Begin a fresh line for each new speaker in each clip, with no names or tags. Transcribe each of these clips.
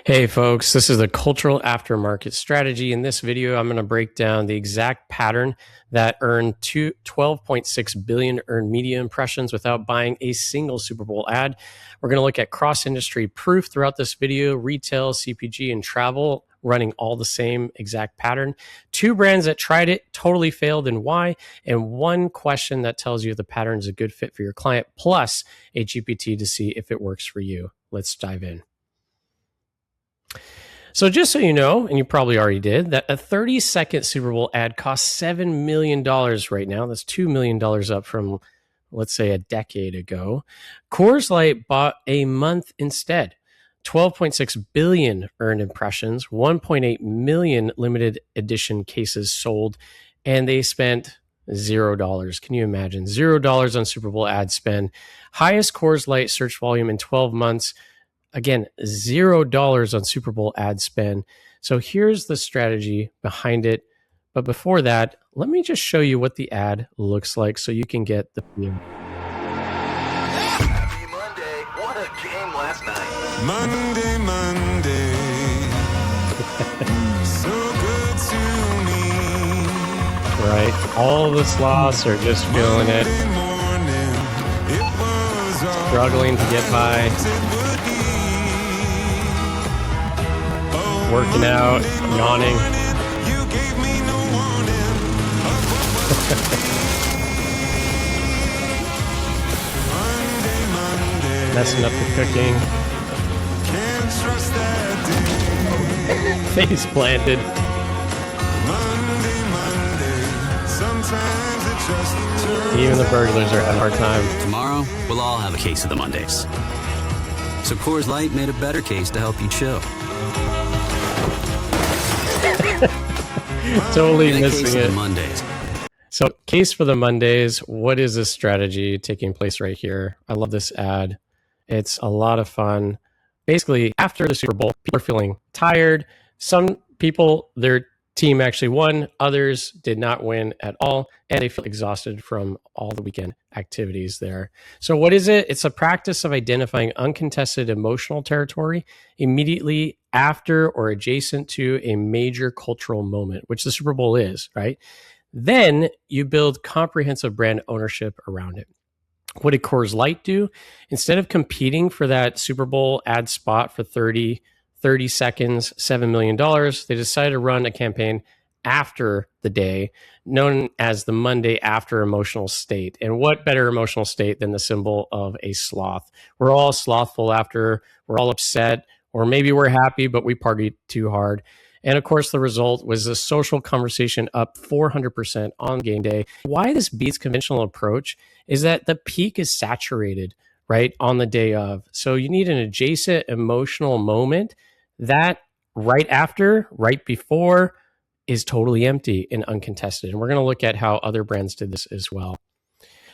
Hey folks, this is the Cultural Aftermarket strategy. In this video, I'm going to break down the exact pattern that earned 12.6 billion earned media impressions without buying a single Super Bowl ad. We're going to look at cross-industry proof throughout this video, retail, CPG, and travel running all the same exact pattern. Two brands that tried it, totally failed, and why, and one question that tells you if the pattern is a good fit for your client, plus a GPT to see if it works for you. Let's dive in. So just so you know, and you probably already did, that a 30-second Super Bowl ad costs $7 million right now. That's $2 million up from, let's say, a decade ago. Coors Light bought a month instead. 12.6 billion earned impressions, 1.8 million limited edition cases sold, and they spent $0. Can you imagine? $0 on Super Bowl ad spend. Highest Coors Light search volume in 12 months. Again, $0 on Super Bowl ad spend. So here's the strategy behind it. But before that, let me just show you what the ad looks like so you can get the feel.
Happy Monday. What a game last night.
Monday. So good to me.
Right? All the sloths are just feeling it.
Morning, it was all
Struggling to get by. Working out, yawning.
You gave me no warning. Monday.
Messing up the cooking.
Can't trust that day.
Face planted.
Monday. Sometimes it just turns.
Even the burglars are having a hard time.
Tomorrow, we'll all have a case of the Mondays. So Coors Light made a better case to help you chill.
Totally
Get a case
missing
of
it.
the Mondays.
So, case for the Mondays. What is this strategy taking place right here? I love this ad. It's a lot of fun. Basically, after the Super Bowl, people are feeling tired. Some people, their team actually won. Others did not win at all. And they feel exhausted from all the weekend activities there. So what is it? It's a practice of identifying uncontested emotional territory immediately after or adjacent to a major cultural moment, which the Super Bowl is, right? Then you build comprehensive brand ownership around it. What did Coors Light do? Instead of competing for that Super Bowl ad spot for 30 seconds, $7 million, they decided to run a campaign after the day known as the Monday after emotional state. And what better emotional state than the symbol of a sloth? We're all slothful after, we're all upset, or maybe we're happy, but we partied too hard. And of course, the result was a social conversation up 400% on game day. Why this beats conventional approach is that the peak is saturated, right, on the day of. So you need an adjacent emotional moment that right after, right before, is totally empty and uncontested. And we're going to look at how other brands did this as well.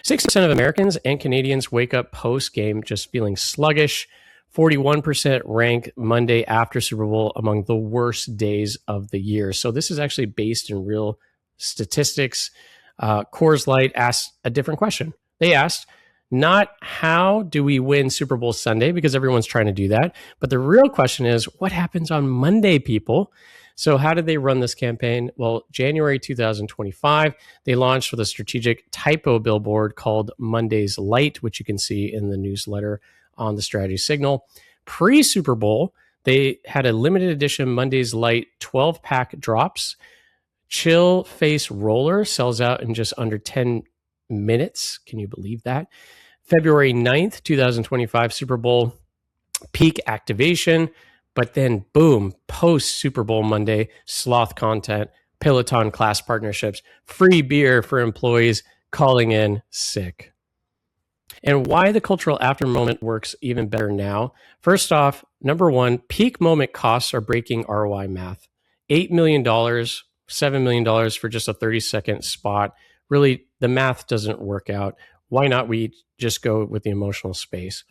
6% of Americans and Canadians wake up post-game just feeling sluggish. 41% rank Monday after Super Bowl among the worst days of the year. So this is actually based in real statistics. Coors Light asked a different question. They asked, not how do we win Super Bowl Sunday, because everyone's trying to do that, but the real question is, what happens on Monday, people? So how did they run this campaign? Well, January 2025, they launched with a strategic typo billboard called Monday's Light, which you can see in the newsletter on the Strategy Signal. Pre-Super Bowl, they had a limited edition Monday's Light 12-pack drops. Chill Face Roller sells out in just under 10 minutes. Can you believe that? February 9th, 2025, Super Bowl peak activation. But then, boom, post-Super Bowl Monday, sloth content, Peloton class partnerships, free beer for employees calling in sick. And why the cultural after moment works even better now. First off, number one, peak moment costs are breaking ROI math. $8 million, $7 million for just a 30-second spot. Really, the math doesn't work out. Why not we just go with the emotional space?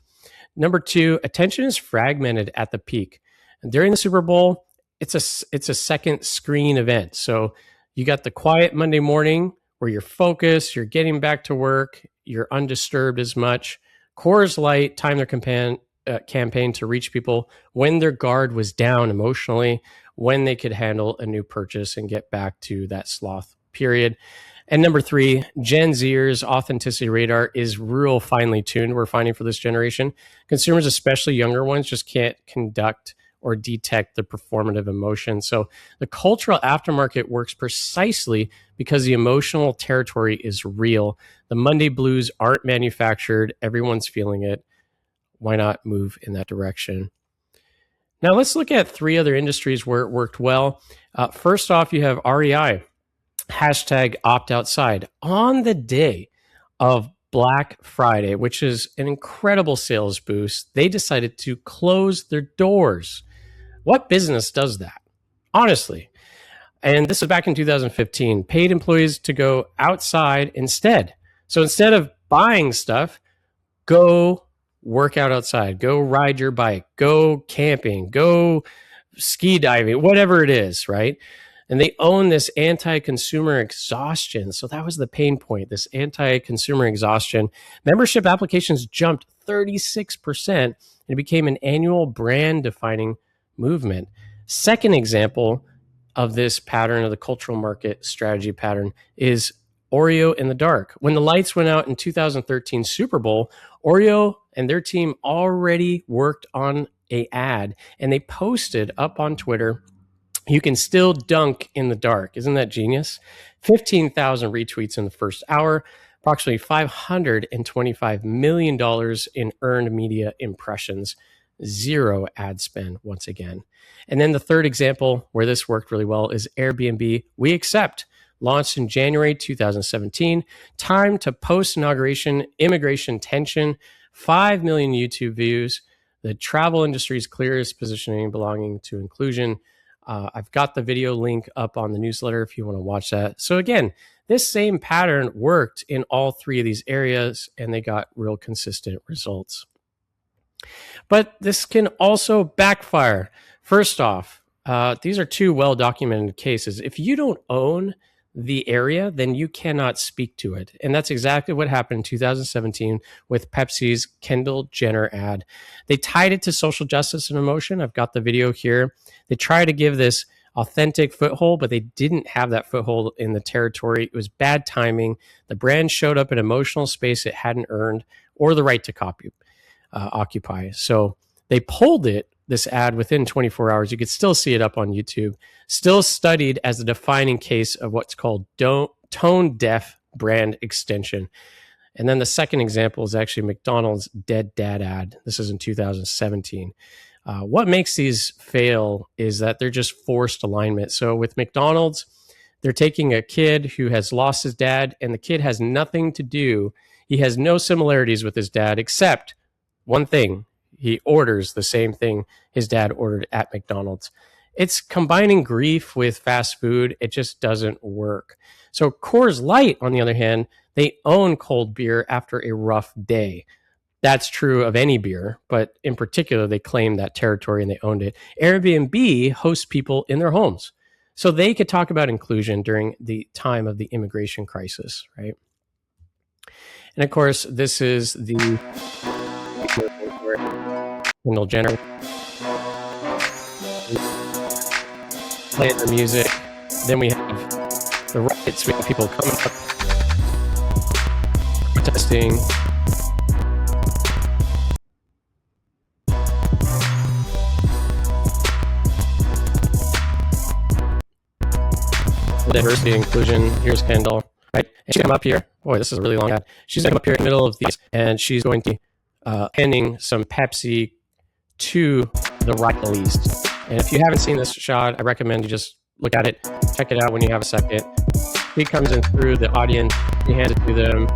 Number two, attention is fragmented at the peak. And during the Super Bowl, it's a second screen event. So you got the quiet Monday morning where you're focused, you're getting back to work, you're undisturbed as much. Coors Light timed their campaign to reach people when their guard was down emotionally, when they could handle a new purchase and get back to that sloth period. And number 3, Gen Zers' authenticity radar is real finely tuned, we're finding, for this generation. Consumers, especially younger ones, just can't conduct or detect the performative emotion. So the cultural aftermarket works precisely because the emotional territory is real. The Monday blues aren't manufactured. Everyone's feeling it. Why not move in that direction? Now let's look at 3 other industries where it worked well. First off, you have REI. Hashtag opt outside on the day of Black Friday, which is an incredible sales boost. They decided to close their doors. What business does that? Honestly. And this was back in 2015. Paid employees to go outside instead. So instead of buying stuff, go work out outside, go ride your bike, go camping, go ski diving, whatever it is, right? And they own this anti-consumer exhaustion. So that was the pain point, this anti-consumer exhaustion. Membership applications jumped 36%, and it became an annual brand-defining movement. Second example of this pattern, of the cultural market strategy pattern, is Oreo in the dark. When the lights went out in 2013 Super Bowl, Oreo and their team already worked on an ad, and they posted up on Twitter, "You can still dunk in the dark." Isn't that genius? 15,000 retweets in the first hour, approximately $525 million in earned media impressions, 0 ad spend once again. And then the third example where this worked really well is Airbnb We Accept, launched in January 2017. Time to post-inauguration immigration tension, 5 million YouTube views, the travel industry's clearest positioning belonging to inclusion. I've got the video link up on the newsletter if you want to watch that. So again, this same pattern worked in all 3 of these areas, and they got real consistent results. But this can also backfire. First off, these are 2 well-documented cases. If you don't own the area, then you cannot speak to it. And that's exactly what happened in 2017 with Pepsi's Kendall Jenner ad. They tied it to social justice and emotion. I've got the video here. They tried to give this authentic foothold, but they didn't have that foothold in the territory. It was bad timing. The brand showed up in emotional space it hadn't earned or the right to occupy. So they pulled this ad within 24 hours. You could still see it up on YouTube, still studied as a defining case of what's called tone deaf brand extension. And then the second example is actually McDonald's Dead Dad ad. This is in 2017. What makes these fail is that they're just forced alignment. So with McDonald's, they're taking a kid who has lost his dad, and the kid has nothing to do. He has no similarities with his dad except one thing. He orders the same thing his dad ordered at McDonald's. It's combining grief with fast food. It just doesn't work. So Coors Light, on the other hand, they own cold beer after a rough day. That's true of any beer, but in particular, they claimed that territory and they owned it. Airbnb hosts people in their homes, so they could talk about inclusion during the time of the immigration crisis, right? And of course, this is the Kendall Jenner playing the music. Then we have the riots. We have people coming up, protesting. Diversity and inclusion. Here's Kendall, right? And she's come up here. Boy, this is a really long ad. She's going to come up here in the middle of these, and she's going to be handing some Pepsi to the riots. And if you haven't seen this shot, I recommend you just look at it, check it out when you have a second. He comes in through the audience, he hands it to them,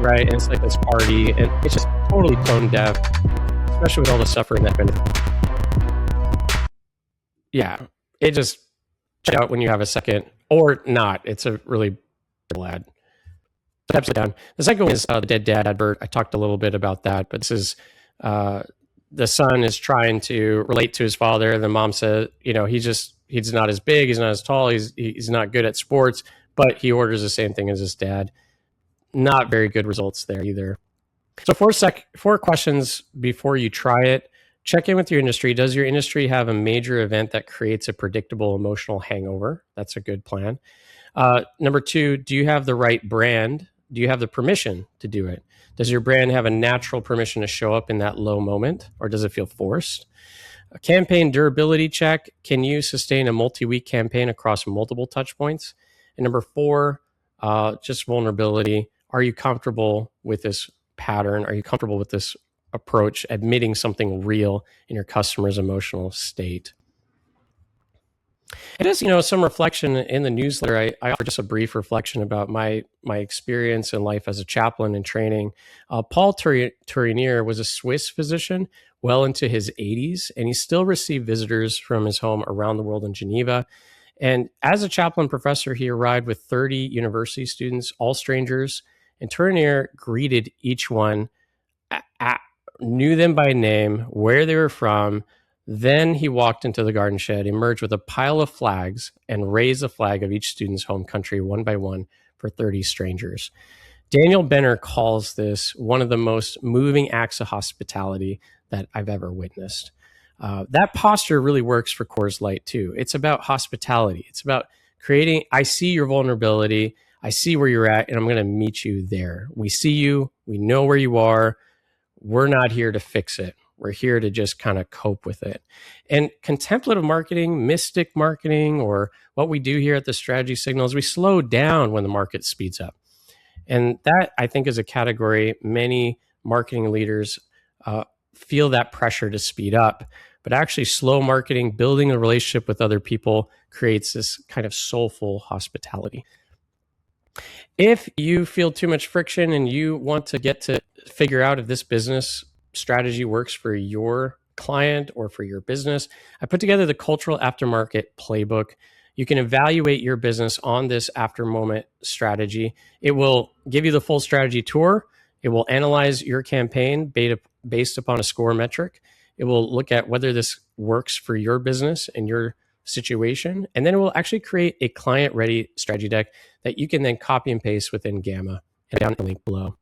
right? And it's like this party, and it's just totally tone deaf, especially with all the suffering that's been. Yeah, it just check it out when you have a second, or not. It's a really terrible ad. Pepsi down. The second one is the Dead Dad advert. I talked a little bit about that, but this is the son is trying to relate to his father. The mom says, he's not as big, he's not as tall, he's not good at sports, but he orders the same thing as his dad. Not very good results there either. So four questions before you try it. Check in with your industry. Does your industry have a major event that creates a predictable emotional hangover? That's a good plan. Number two, do you have the right brand? Do you have the permission to do it? Does your brand have a natural permission to show up in that low moment, or does it feel forced? A campaign durability check. Can you sustain a multi-week campaign across multiple touch points? And number four, just vulnerability. Are you comfortable with this pattern? Are you comfortable with this approach, admitting something real in your customer's emotional state? It is, some reflection in the newsletter. I offer just a brief reflection about my experience in life as a chaplain and training. Paul Tournier was a Swiss physician well into his 80s, and he still received visitors from his home around the world in Geneva. And as a chaplain professor, he arrived with 30 university students, all strangers, and Tournier greeted each one, knew them by name, where they were from. Then he walked into the garden shed, emerged with a pile of flags, and raised the flag of each student's home country one by one for 30 strangers. Daniel Benner calls this one of the most moving acts of hospitality that I've ever witnessed. That posture really works for Coors Light too. It's about hospitality. It's about creating, I see your vulnerability, I see where you're at, and I'm going to meet you there. We see you, we know where you are. We're not here to fix it. We're here to just kind of cope with it. And contemplative marketing, mystic marketing, or what we do here at the Strategy Signal is we slow down when the market speeds up. And that, I think, is a category many marketing leaders feel that pressure to speed up. But actually, slow marketing, building a relationship with other people creates this kind of soulful hospitality. If you feel too much friction and you want to get to figure out if this business strategy works for your client or for your business, I put together the Cultural Aftermarket playbook. You can evaluate your business on this after moment strategy. It will give you the full strategy tour. It will analyze your campaign based upon a score metric. It will look at whether this works for your business and your situation. And then it will actually create a client-ready strategy deck that you can then copy and paste within Gamma, and down in the link below.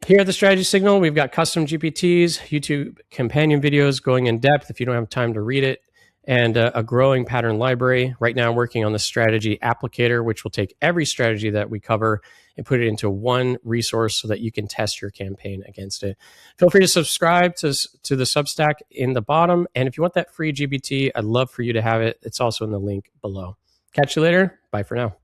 Here at the Strategy Signal, we've got custom GPTs, YouTube companion videos going in depth if you don't have time to read it, and a growing pattern library. Right now, I'm working on the strategy applicator, which will take every strategy that we cover and put it into one resource so that you can test your campaign against it. Feel free to subscribe to the Substack in the bottom. And if you want that free GPT, I'd love for you to have it. It's also in the link below. Catch you later. Bye for now.